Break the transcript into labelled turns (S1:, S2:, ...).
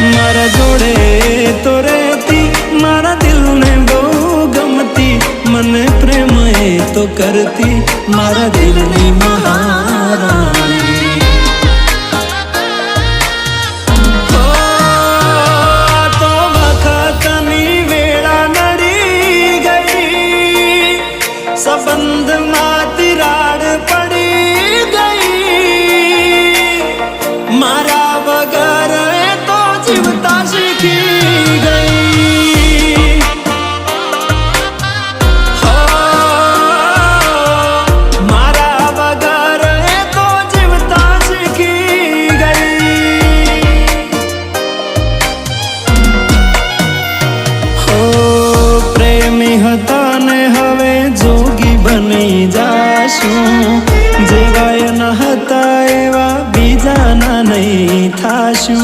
S1: मारा जोड़े तो रहती, मारा दिल ने बहु गमती, मन प्रेम तो करती, मारा दिल नी महारानी। तो वखतनी वेड़ा नड़ी गई, संबंध में तिराड़ पड़ी गई, मारा बगर तो जीवता सीखी गई। हवे जोगी बनी जाशू, जेवा न हता एवा बीजा ना नहीं थाशू।